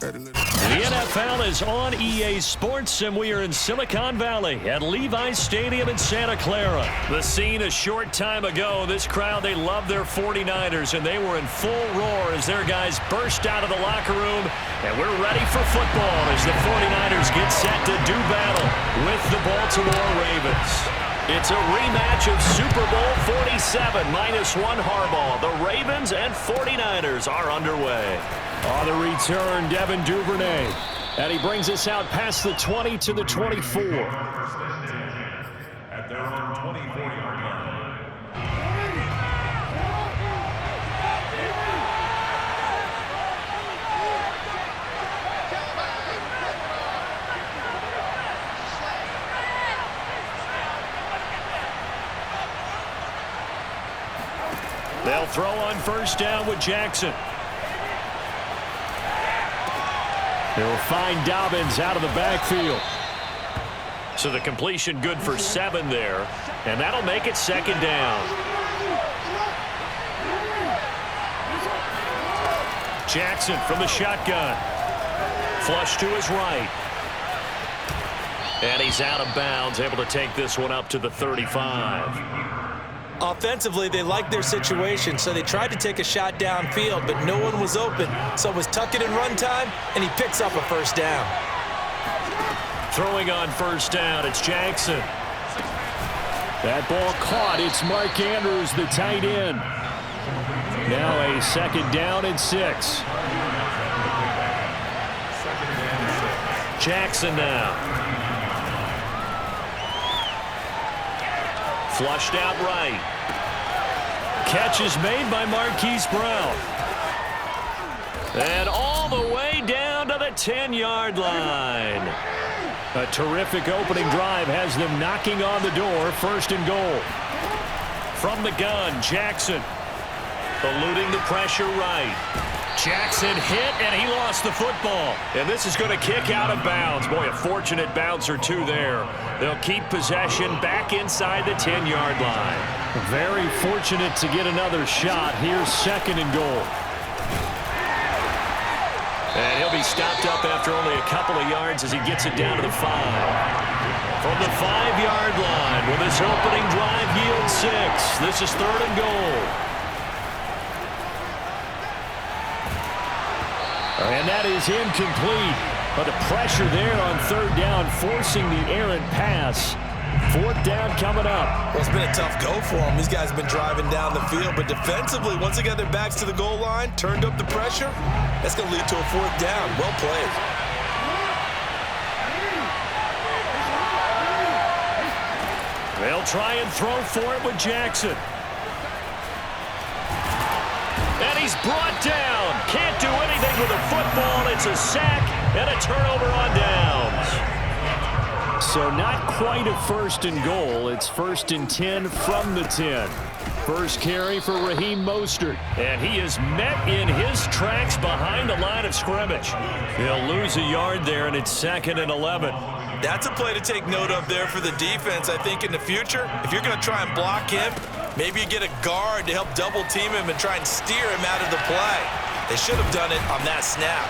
The NFL is on EA Sports, and we are in Silicon Valley at Levi's Stadium in Santa Clara. The scene a short time ago. This crowd, they love their 49ers, and they were in full roar as their guys burst out of the locker room. And we're ready for football as the 49ers get set to do battle with the Baltimore Ravens. It's a rematch of Super Bowl 47 -1 Harbaugh. The Ravens and 49ers are underway. On the return, Devin Duvernay. And he brings us out past the 20 to the 24. At their own 24-yard line. They'll throw on first down with Jackson. They'll find Dobbins out of the backfield. So the completion good for 7 there, and that'll make it second down. Jackson from the shotgun. Flush to his right. And he's out of bounds, able to take this one up to the 35. Offensively, they liked their situation, so they tried to take a shot downfield, but no one was open. So it was tuck it and run time, and he picks up a first down. Throwing on first down, it's Jackson. That ball caught. It's Mark Andrews, the tight end. Now a second down and 6. Jackson now. Flushed out right. Catch is made by Marquise Brown. And all the way down to the 10-yard line. A terrific opening drive has them knocking on the door. First and goal. From the gun, Jackson. Eluding the pressure right. Jackson hit, and he lost the football. And this is going to kick out of bounds. Boy, a fortunate bounce or two there. They'll keep possession back inside the 10-yard line. Very fortunate to get another shot. Here's second and goal. And he'll be stopped up after only a couple of yards as he gets it down to the 5. From the 5-yard line, will this opening drive yield 6? This is third and goal. And that is incomplete. But the pressure there on third down, forcing the errant pass. Fourth down coming up. Well, it's been a tough go for them. These guys have been driving down the field. But defensively, once they got their backs to the goal line, turned up the pressure, that's going to lead to a fourth down. Well played. They'll try and throw for it with Jackson. And he's brought down. Can't do anything with a football. It's a sack and a turnover on downs. So not quite a first and goal. It's first and 10 from the 10. First carry for Raheem Mostert. And he is met in his tracks behind the line of scrimmage. He'll lose a yard there, and it's second and 11. That's a play to take note of there for the defense. I think in the future, if you're going to try and block him, maybe you get a guard to help double team him and try and steer him out of the play. They should have done it on that snap.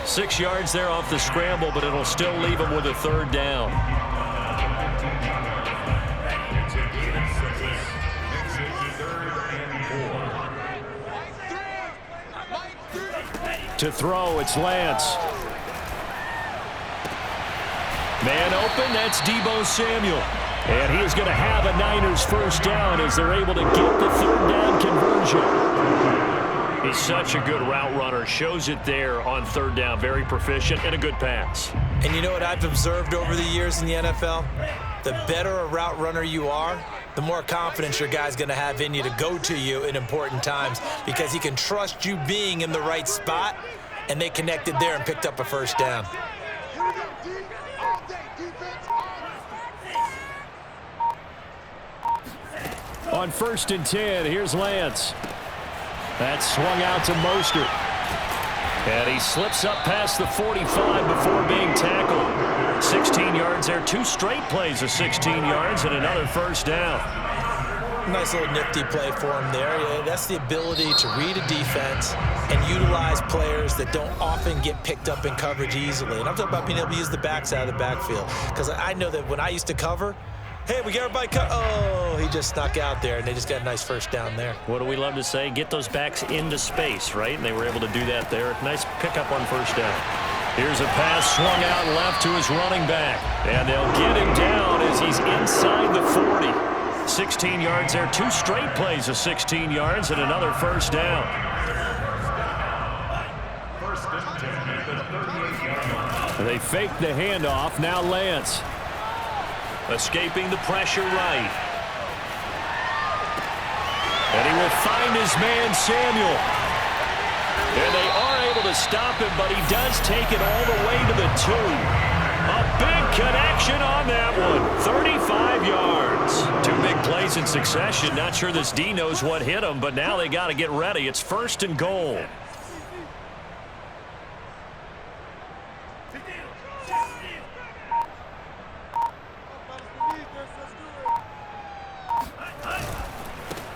6 yards there off the scramble, but it'll still leave him with a third down. To throw, it's Lance. Man open, that's Deebo Samuel. And he is going to have a Niners first down as they're able to get the third down conversion. He's such a good route runner. Shows it there on third down. Very proficient and a good pass. And you know what I've observed over the years in the NFL? The better a route runner you are, the more confidence your guy's going to have in you to go to you in important times because he can trust you being in the right spot, and they connected there and picked up a first down. On first and 10, here's Lance. That swung out to Mostert. And he slips up past the 45 before being tackled. 16 yards there. 2 straight plays of 16 yards and another first down. Nice little nifty play for him there. Yeah, that's the ability to read a defense and utilize players that don't often get picked up in coverage easily. And I'm talking about being able to use the backside of the backfield. Because I know that when I used to cover, hey, we got everybody cut. Oh, he just snuck out there, and they just got a nice first down there. What do we love to say? Get those backs into space, right? And they were able to do that there. Nice pickup on first down. Here's a pass swung out left to his running back. And they'll get him down as he's inside the 40. 16 yards there. 2 straight plays of 16 yards and another first down. They fake the handoff. Now Lance. Escaping the pressure right. And he will find his man Samuel. And they are able to stop him, but he does take it all the way to the 2. A big connection on that one. 35 yards. 2 big plays in succession. Not sure this D knows what hit him, but now they got to get ready. It's 1st and goal.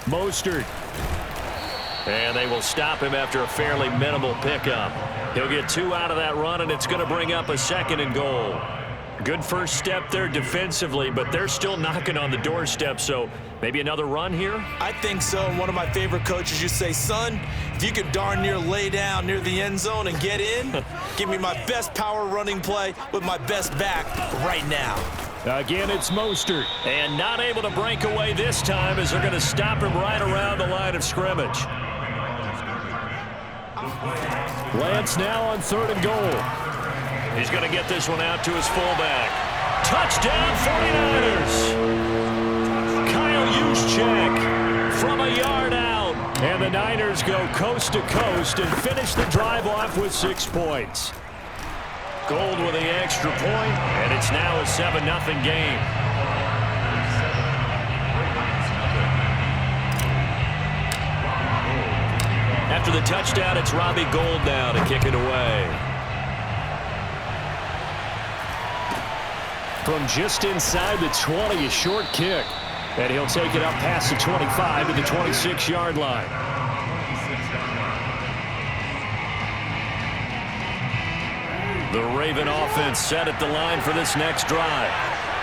Mostert. And they will stop him after a fairly minimal pickup. He'll get 2 out of that run, and it's going to bring up a 2nd and goal. Good first step there defensively, but they're still knocking on the doorstep, so maybe another run here? I think so. And one of my favorite coaches used to say, son, if you could darn near lay down near the end zone and get in, give me my best power running play with my best back right now. Again, it's Mostert. And not able to break away this time as they're going to stop him right around the line of scrimmage. Lance now on 3rd and goal. He's going to get this one out to his fullback. Touchdown 49ers! Kyle Juszczyk from a yard out. And the Niners go coast to coast and finish the drive off with 6 points. Gold with the extra point, and it's now a 7-0 game. After the touchdown, it's Robbie Gould now to kick it away. From just inside the 20, a short kick. And he'll take it up past the 25 to the 26-yard line. The Raven offense set at the line for this next drive.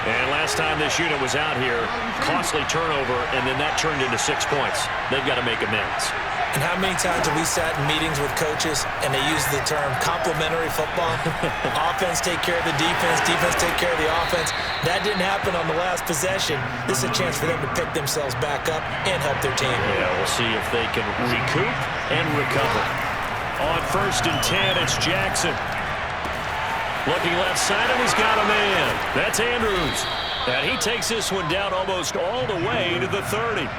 And last time this unit was out here, costly turnover, and then that turned into 6 points. They've got to make amends. And how many times have we sat in meetings with coaches and they use the term complementary football? Offense take care of the defense, defense take care of the offense. That didn't happen on the last possession. This is a chance for them to pick themselves back up and help their team. Yeah, we'll see if they can recoup and recover. On 1st and 10, it's Jackson. Looking left side, and he's got a man. That's Andrews. And he takes this one down almost all the way to the 30.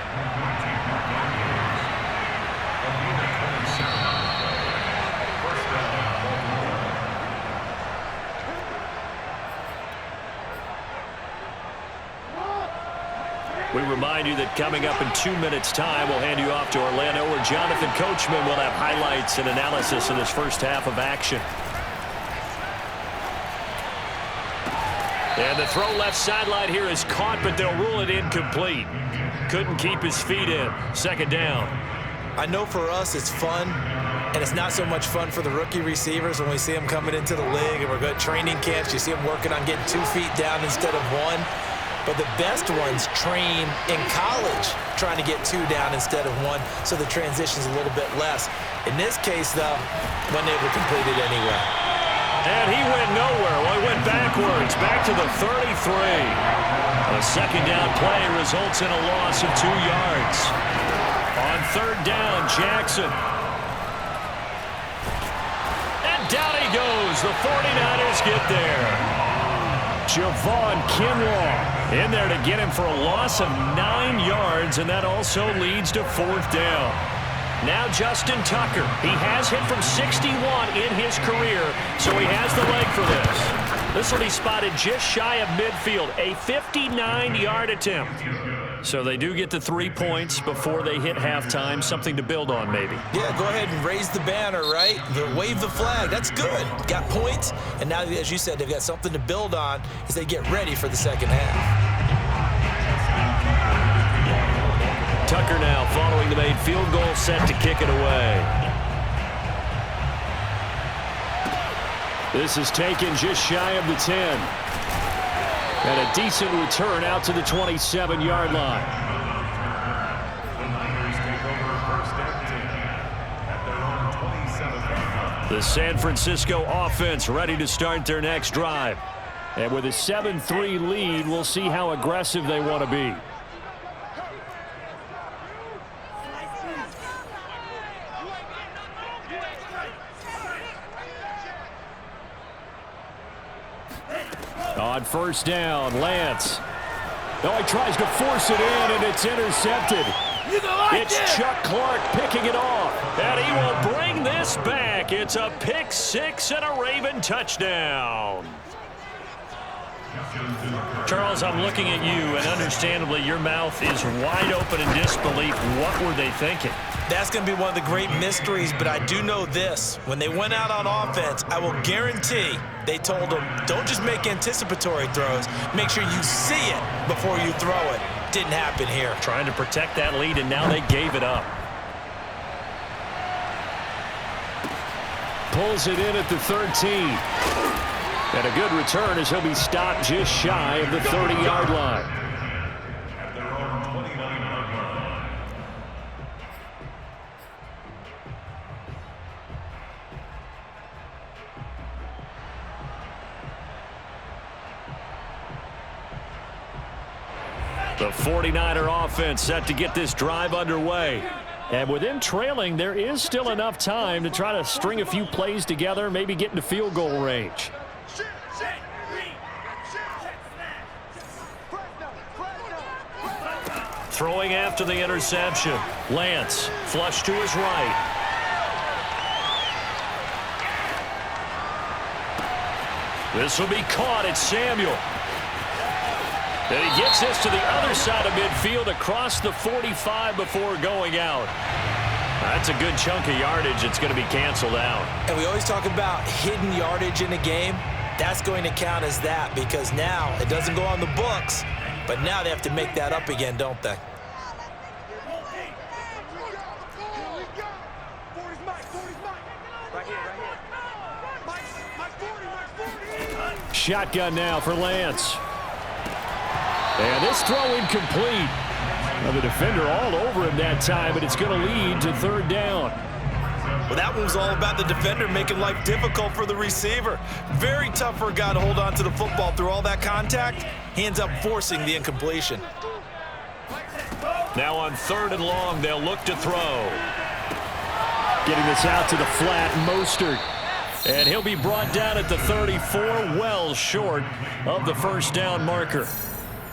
We remind you that coming up in 2 minutes' time, we'll hand you off to Orlando, where Jonathan Coachman will have highlights and analysis in this first half of action. And the throw left sideline here is caught, but they'll rule it incomplete. Couldn't keep his feet in. 2nd down. I know for us it's fun, and it's not so much fun for the rookie receivers when we see them coming into the league and we're going to training camps. You see them working on getting 2 feet down instead of 1. But the best ones train in college trying to get 2 down instead of 1, so the transition's a little bit less. In this case, though, wasn't able to complete it anyway. And he went nowhere. Well, he went backwards, back to the 33. A 2nd down play results in a loss of 2 yards. On 3rd down, Jackson. And down he goes. The 49ers get there. Javon Kinlaw in there to get him for a loss of 9 yards, and that also leads to 4th down. Now Justin Tucker. He has hit from 61 in his career, so he has the leg for this. This will be spotted just shy of midfield, a 59-yard attempt. So they do get the 3 points before they hit halftime, something to build on maybe. Yeah, go ahead and raise the banner, right? Wave the flag. That's good. Got points, and now, as you said, they've got something to build on as they get ready for the second half. Tucker now following the made field goal, set to kick it away. This is taken just shy of the 10. And a decent return out to the 27-yard line. The Niners take over first and 10 at their own 27. The San Francisco offense ready to start their next drive. And with a 7-3 lead, we'll see how aggressive they want to be. On first down, Lance. Oh, he tries to force it in, and it's intercepted. It's Chuck Clark picking it off, and he will bring this back. It's a pick six and a Raven touchdown. Charles, I'm looking at you, and understandably, your mouth is wide open in disbelief. What were they thinking? That's going to be one of the great mysteries, but I do know this. When they went out on offense, I will guarantee they told them, don't just make anticipatory throws. Make sure you see it before you throw it. Didn't happen here. Trying to protect that lead, and now they gave it up. Pulls it in at the 13. And a good return as he'll be stopped just shy of the 30-yard line. At their own 29-yard line. The 49er offense set to get this drive underway. And with them trailing, there is still enough time to try to string a few plays together, maybe get into field goal range. Throwing after the interception. Lance, flush to his right. This will be caught. It's Samuel. And he gets this to the other side of midfield across the 45 before going out. That's a good chunk of yardage. It's going to be canceled out. And we always talk about hidden yardage in a game. That's going to count as that because now it doesn't go on the books, but now they have to make that up again, don't they? Shotgun now for Lance. And this throw incomplete. Well, the defender all over him that time, but it's going to lead to third down. Well, that one was all about the defender making life difficult for the receiver. Very tough for a guy to hold on to the football through all that contact. He ends up forcing the incompletion. Now on third and long, they'll look to throw. Getting this out to the flat, Mostert. And he'll be brought down at the 34, well short of the first down marker.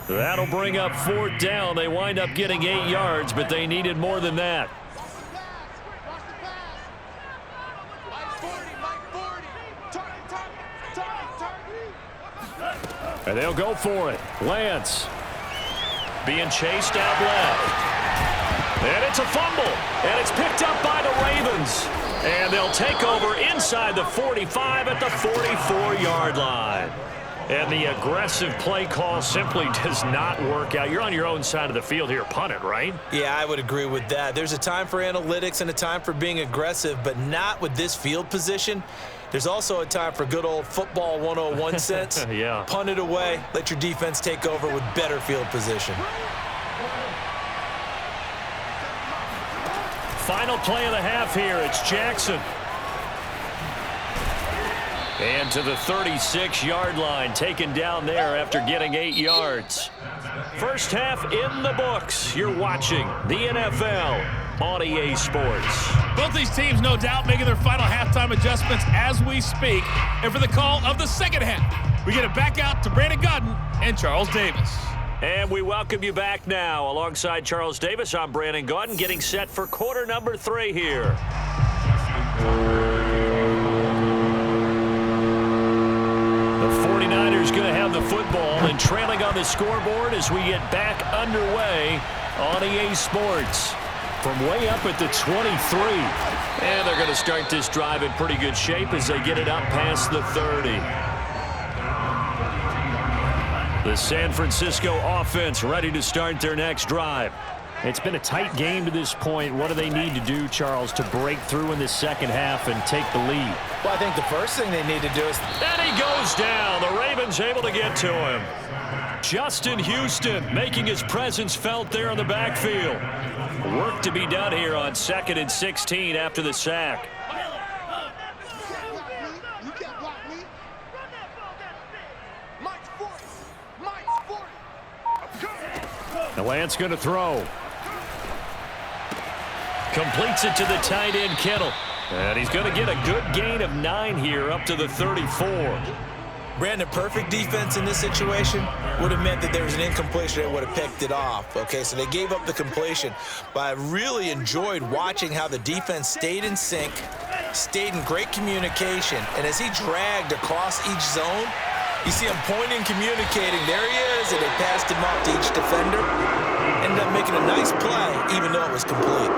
That'll bring up fourth down. They wind up getting 8 yards, but they needed more than that. And they'll go for it. Lance being chased out left. And it's a fumble. And it's picked up by the Ravens. And they'll take over inside the 45 at the 44-yard line. And the aggressive play call simply does not work out. You're on your own side of the field here. Punt it, right? Yeah, I would agree with that. There's a time for analytics and a time for being aggressive, but not with this field position. There's also a time for good old football 101 sense. Yeah. Punt it away. Let your defense take over with better field position. Final play of the half here. It's Jackson. And to the 36-yard line, taken down there after getting 8 yards. First half in the books. You're watching the NFL on EA Sports. Both these teams, no doubt, making their final halftime adjustments as we speak. And for the call of the second half, we get it back out to Brandon Godden and Charles Davis. And we welcome you back now. Alongside Charles Davis, I'm Brandon Godden, getting set for quarter number 3 here. The 49ers going to have the football and trailing on the scoreboard as we get back underway on EA Sports. From way up at the 23. And they're going to start this drive in pretty good shape as they get it up past the 30. The San Francisco offense ready to start their next drive. It's been a tight game to this point. What do they need to do, Charles, to break through in the second half and take the lead? Well, I think the first thing they need to do is... And he goes down. The Ravens able to get to him. Justin Houston making his presence felt there in the backfield. Work to be done here on 2nd and 16 after the sack. The Lance going to throw. Completes it to the tight end, Kittle. And he's going to get a good gain of 9 here up to the 34. Brandon, perfect defense in this situation would have meant that there was an incompletion that would have picked it off. Okay, so they gave up the completion. But I really enjoyed watching how the defense stayed in sync, stayed in great communication, and as he dragged across each zone, you see him pointing, communicating. There he is, and they passed him off to each defender. Ended up making a nice play, even though it was complete.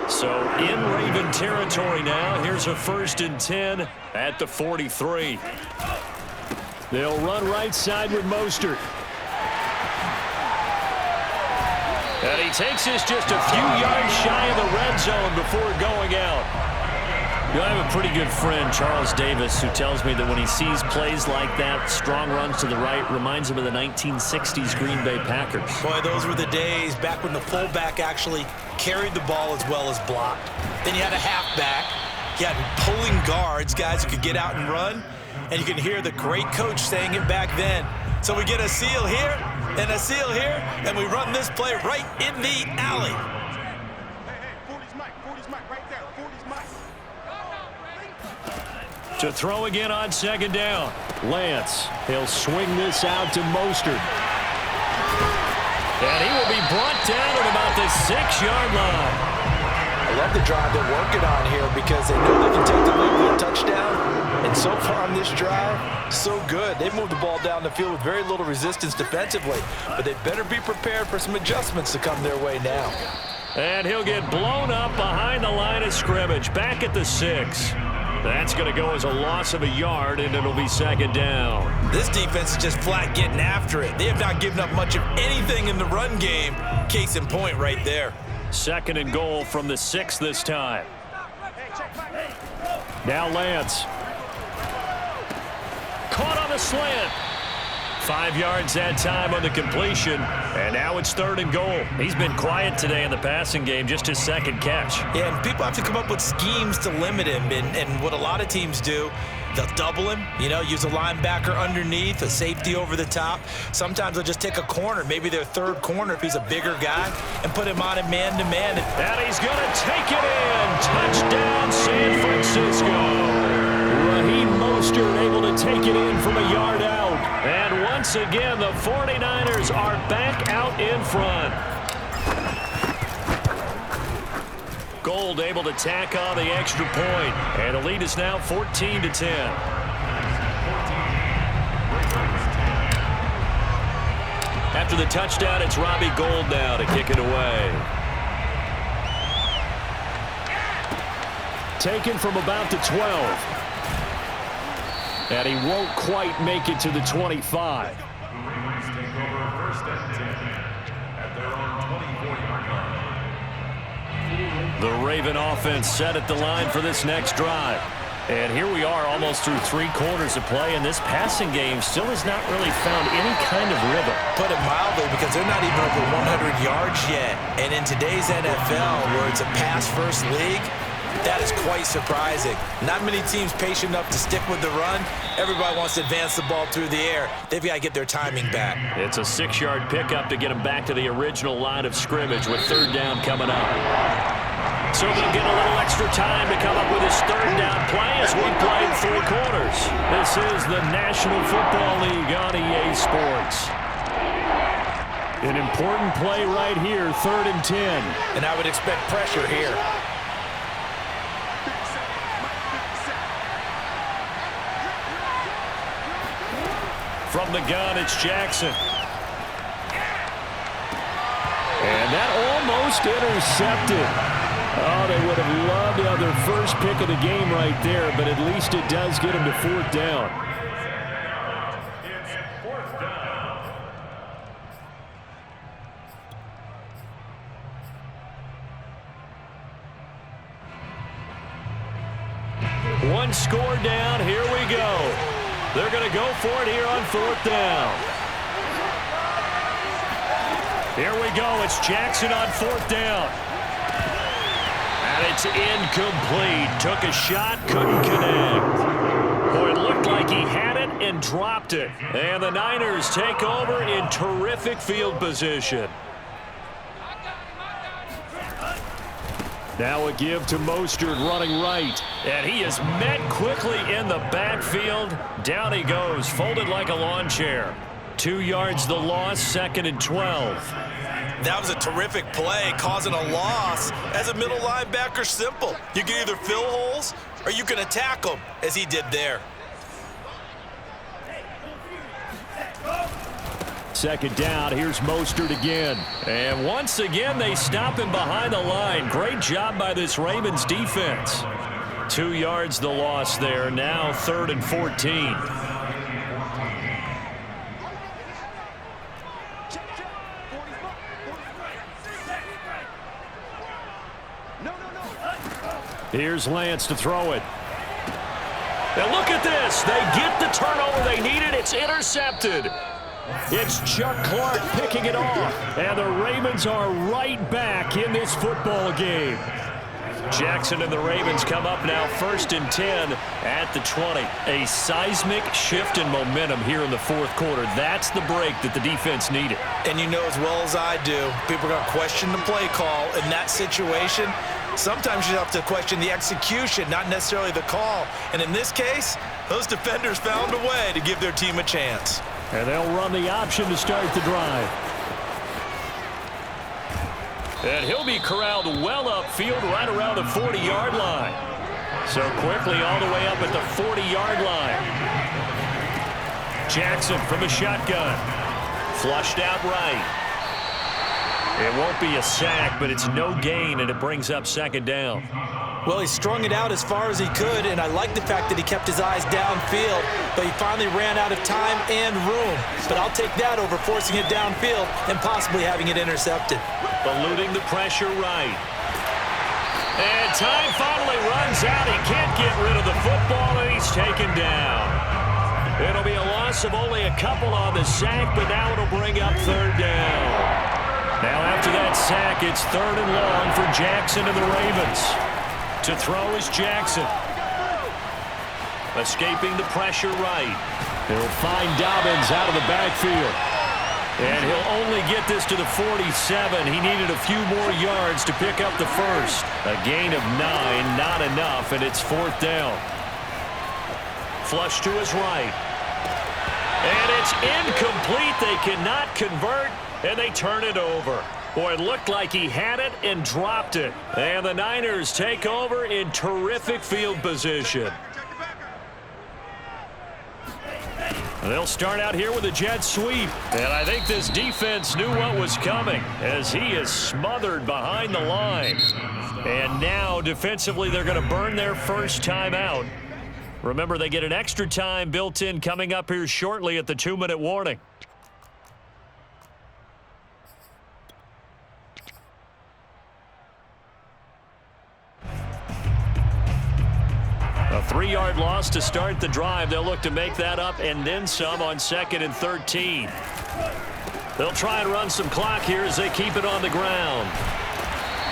So in Raven territory now. Here's a 1st and 10 at the 43. They'll run right side with Mostert. And he takes this just a few yards shy of the red zone before going out. You know, I have a pretty good friend, Charles Davis, who tells me that when he sees plays like that, strong runs to the right, reminds him of the 1960s Green Bay Packers. Boy, those were the days back when the fullback actually carried the ball as well as blocked. Then you had a halfback. You had pulling guards, guys who could get out and run. And you can hear the great coach saying it back then. So we get a seal here and a seal here, and we run this play right in the alley. Hey, 40's Mike right there. 40's Mike. To throw again on 2nd down. Lance, he'll swing this out to Mostert. And he will be brought down at about the 6-yard line. I love the drive they're working on here because they know they can take the lead with a touchdown. And so far on this drive, so good. They've moved the ball down the field with very little resistance defensively. But they better be prepared for some adjustments to come their way now. And he'll get blown up behind the line of scrimmage, back at the 6. That's going to go as a loss of a yard, and it'll be 2nd down. This defense is just flat getting after it. They have not given up much of anything in the run game. Case in point right there. 2nd and goal from the 6 this time. Now Lance. Caught on the slant. 5 yards that time on the completion. And now it's 3rd and goal. He's been quiet today in the passing game, just his 2nd catch. Yeah, and people have to come up with schemes to limit him. And what a lot of teams do, they'll double him, you know, use a linebacker underneath, a safety over the top. Sometimes they'll just take a corner, maybe their 3rd corner if he's a bigger guy, and put him on a man-to-man. And he's going to take it in. Touchdown, San Francisco. Raheem Mostert able to take it in from a yard out. And once again, the 49ers are back out in front. Gold able to tack on the extra point. And the lead is now 14-10. After the touchdown, it's Robbie Gould now to kick it away. Taken from about the 12. And he won't quite make it to the 25. Take over 1st and 10 at their own 24-yard line. The Raven offense set at the line for this next drive. And here we are almost through 3 quarters of play, and this passing game still has not really found any kind of rhythm. Put it mildly, because they're not even over 100 yards yet. And in today's NFL, where it's a pass-first league, that is quite surprising. Not many teams patient enough to stick with the run. Everybody wants to advance the ball through the air. They've got to get their timing back. It's a 6-yard pickup to get them back to the original line of scrimmage with 3rd down coming up. So they'll get a little extra time to come up with his 3rd down play as we played 3 quarters. This is the National Football League on EA Sports. An important play right here, 3rd and 10. And I would expect pressure here. From the gun, it's Jackson. And that almost intercepted. Oh, they would have loved to have their first pick of the game right there, but at least it does get them to 4th down. It's 4th down. one score down. Here we go. They're going to go for it here on 4th down. Here we go. It's Jackson on 4th down. And it's incomplete. Took a shot, couldn't connect. Boy, it looked like he had it and dropped it. And the Niners take over in terrific field position. Now a give to Mostert running right. And he is met quickly in the backfield. Down he goes, folded like a lawn chair. 2 yards the loss, 2nd and 12. That was a terrific play, causing a loss. As a middle linebacker, simple. You can either fill holes or you can attack them, as he did there. 2nd down, here's Mostert again. And once again, they stop him behind the line. Great job by this Ravens defense. 2 yards the loss there, now 3rd and 14. Here's Lance to throw it. And look at this. They get the turnover they needed. It's intercepted. It's Chuck Clark picking it off. And the Ravens are right back in this football game. Jackson and the Ravens come up now 1st and 10 at the 20. A seismic shift in momentum here in the 4th quarter. That's the break that the defense needed. And you know as well as I do, people are going to question the play call in that situation. Sometimes you have to question the execution, not necessarily the call. And in this case, those defenders found a way to give their team a chance. And they'll run the option to start the drive. And he'll be corralled well upfield right around the 40-yard line. So quickly all the way up at the 40-yard line. Jackson from the shotgun. Flushed out right. It won't be a sack, but it's no gain, and it brings up 2nd down. Well, he strung it out as far as he could, and I like the fact that he kept his eyes downfield, but he finally ran out of time and room. But I'll take that over forcing it downfield and possibly having it intercepted. Eluding the pressure right. And time finally runs out. He can't get rid of the football, and he's taken down. It'll be a loss of only a couple on the sack, but now it'll bring up 3rd down. Now after that sack, it's 3rd and long for Jackson and the Ravens. To throw is Jackson. Escaping the pressure right. He'll find Dobbins out of the backfield. And he'll only get this to the 47. He needed a few more yards to pick up the first. A gain of 9, not enough, and it's 4th down. Flush to his right. And it's incomplete. They cannot convert. And they turn it over. Boy, it looked like he had it and dropped it. And the Niners take over in terrific field position. They'll start out here with a jet sweep. And I think this defense knew what was coming as he is smothered behind the line. And now, defensively, they're going to burn their first time out. Remember, they get an extra time built in coming up here shortly at the 2-minute warning. A 3-yard loss to start the drive. They'll look to make that up and then some on 2nd and 13. They'll try and run some clock here as they keep it on the ground.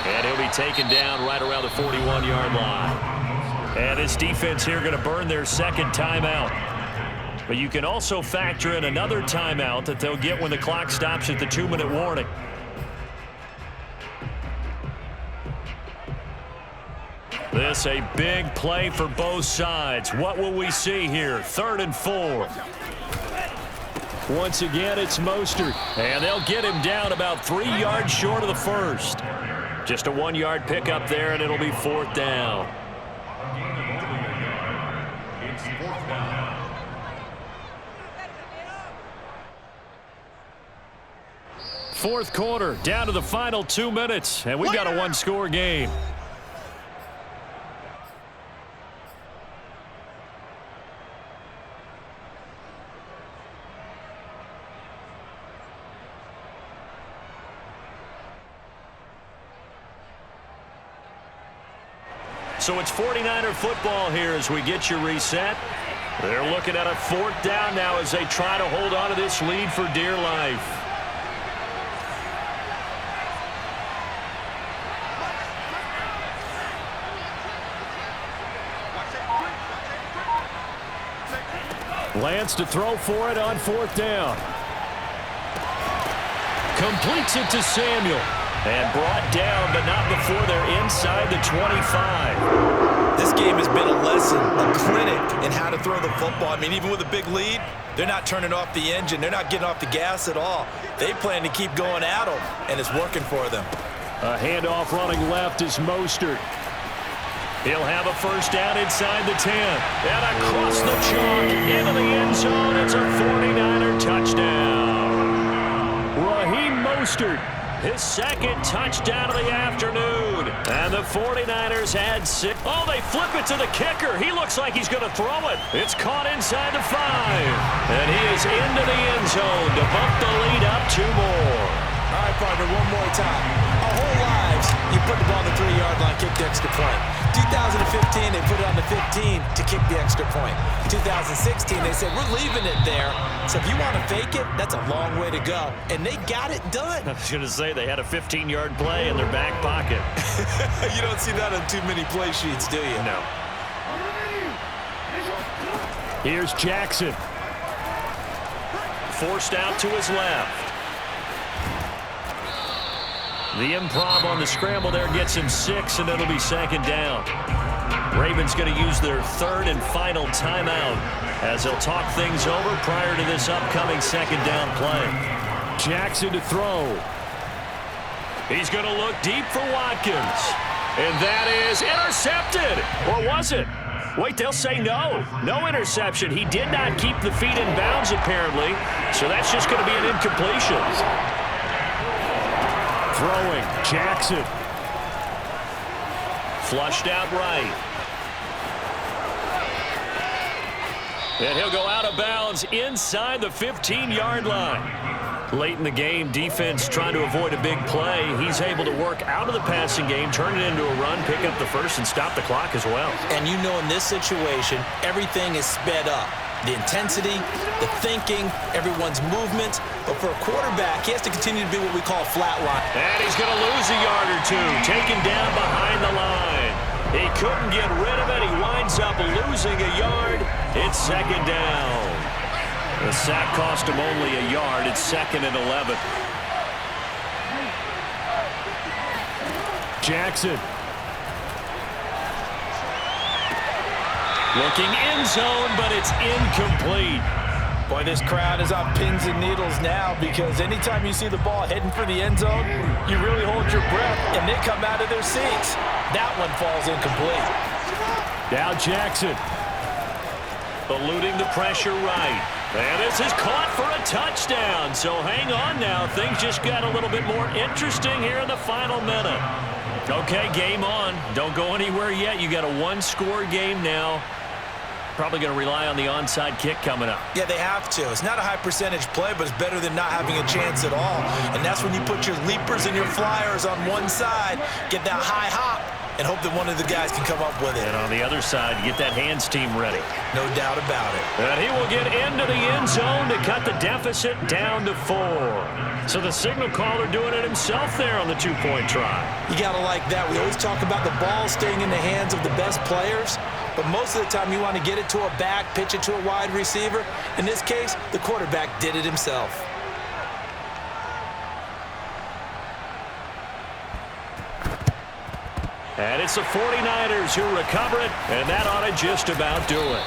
And he'll be taken down right around the 41-yard line. And this defense here going to burn their 2nd timeout. But you can also factor in another timeout that they'll get when the clock stops at the 2-minute warning. This a big play for both sides. What will we see here? 3rd and 4. Once again, it's Mostert. And they'll get him down about 3 yards short of the first. Just a 1-yard pickup there, and it'll be 4th down. It's 4th down. 4th quarter, down to the final 2 minutes, and we've got a 1-score game. So it's 49er football here as we get you reset. They're looking at a 4th down now as they try to hold on to this lead for dear life. Lance to throw for it on 4th down. Completes it to Samuel. And brought down, but not before they're inside the 25. This game has been a lesson, a clinic in how to throw the football. I mean, even with a big lead, they're not turning off the engine. They're not getting off the gas at all. They plan to keep going at them, and it's working for them. A handoff running left is Mostert. He'll have a 1st down inside the 10. And across the chalk into the end zone. It's a 49er touchdown. Raheem Mostert, his 2nd touchdown of the afternoon. And the 49ers had 6. Oh, they flip it to the kicker. He looks like he's going to throw it. It's caught inside the 5. And he is into the end zone to bump the lead up 2 more. All right, partner, one more time. Our whole lives, you put the ball on the 3-yard line, kick the extra point. 2015, they put it on the 15 to kick the extra point. 2016, they said, we're leaving it there. So if you want to fake it, that's a long way to go. And they got it done. I was going to say, they had a 15-yard play in their back pocket. You don't see that on too many play sheets, do you? No. Here's Jackson. Forced out to his left. The improv on the scramble there gets him 6, and it'll be 2nd down. Ravens going to use their 3rd and final timeout as they'll talk things over prior to this upcoming 2nd down play. Jackson to throw. He's going to look deep for Watkins. And that is intercepted. Or was it? Wait, they'll say no. No interception. He did not keep the feet in bounds, apparently. So that's just going to be an incompletion. Throwing, Jackson. Flushed out right. And he'll go out of bounds inside the 15-yard line. Late in the game, defense trying to avoid a big play. He's able to work out of the passing game, turn it into a run, pick up the 1st, and stop the clock as well. And you know in this situation, everything is sped up. The intensity, the thinking, everyone's movement. But for a quarterback, he has to continue to be what we call a flat line. And he's going to lose a yard or 2, taken down behind the line. He couldn't get rid of it. He winds up losing a yard. It's 2nd down. The sack cost him only a yard. It's 2nd and 11. Jackson. Looking end zone, but it's incomplete. Boy, this crowd is on pins and needles now because anytime you see the ball heading for the end zone, you really hold your breath, and they come out of their seats. That one falls incomplete. Now Jackson. Eluding the pressure right. And this is caught for a touchdown. So hang on now. Things just got a little bit more interesting here in the final minute. Okay, game on. Don't go anywhere yet. You got a 1-score game now. Probably going to rely on the onside kick coming up. Yeah, they have to. It's not a high percentage play, but it's better than not having a chance at all. And that's when you put your leapers and your flyers on one side, get that high hop, and hope that one of the guys can come up with it. And on the other side, get that hands team ready. No doubt about it. And he will get into the end zone to cut the deficit down to 4. So the signal caller doing it himself there on the 2-point try. You got to like that. We always talk about the ball staying in the hands of the best players, but most of the time you want to get it to a back, pitch it to a wide receiver. In this case, the quarterback did it himself. And it's the 49ers who recover it, and that ought to just about do it.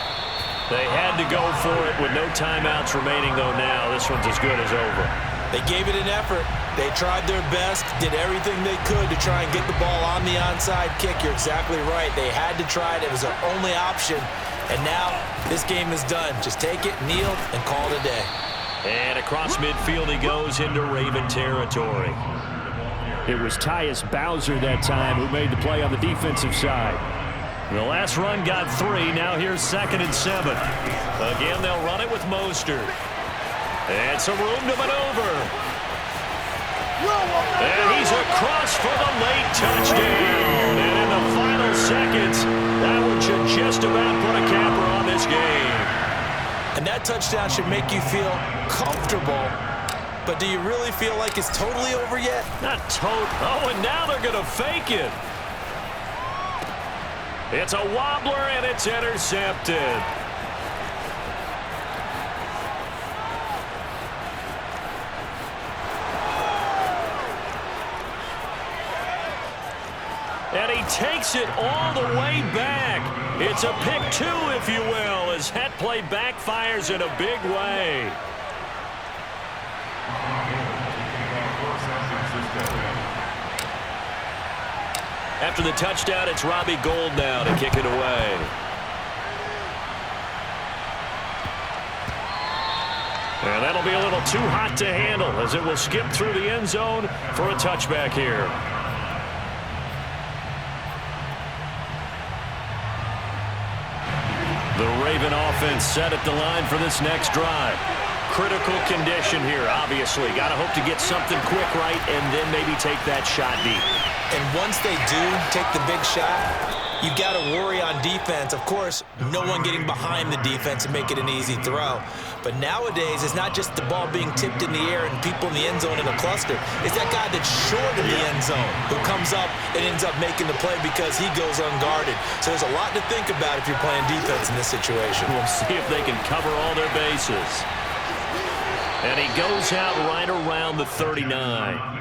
They had to go for it with no timeouts remaining, though now this one's as good as over. They gave it an effort. They tried their best, did everything they could to try and get the ball on the onside kick. You're exactly right. They had to try it. It was their only option. And now this game is done. Just take it, kneel, and call it a day. And across midfield he goes into Raven territory. It was Tyus Bowser that time who made the play on the defensive side. The last run got 3. Now here's 2nd and 7. Again, they'll run it with Mostert. And some room to maneuver. And he's across for the late touchdown. And in the final seconds. That one should just about put a capper on this game. And that touchdown should make you feel comfortable. But do you really feel like it's totally over yet? Not total. Oh, and now they're going to fake it. It's a wobbler, and it's intercepted. And he takes it all the way back. It's a pick two, if you will, as that play backfires in a big way. After the touchdown, it's Robbie Gould now to kick it away. And that'll be a little too hot to handle as it will skip through the end zone for a touchback here. The Raven offense set at the line for this next drive. Critical condition here, obviously. Got to hope to get something quick right and then maybe take that shot deep. And once they do take the big shot, you've got to worry on defense. Of course, no one getting behind the defense and make it an easy throw. But nowadays, it's not just the ball being tipped in the air and people in the end zone in a cluster. It's that guy that's short of the end zone who comes up and ends up making the play because he goes unguarded. So there's a lot to think about if you're playing defense in this situation. We'll see if they can cover all their bases. And he goes out right around the 39.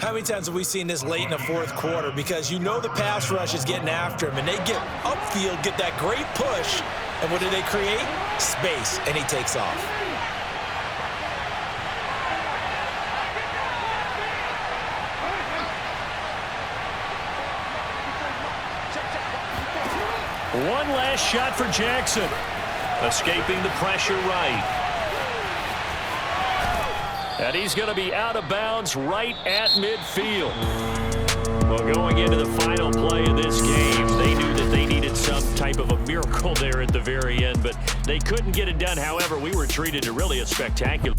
How many times have we seen this late in the fourth quarter? Because you know the pass rush is getting after him, and they get upfield, get that great push, and what do they create? Space, and he takes off. One last shot for Jackson. Escaping the pressure right. And he's going to be out of bounds right at midfield. Well, going into the final play of this game, they knew that they needed some type of a miracle there at the very end, but they couldn't get it done. However, we were treated to really a spectacular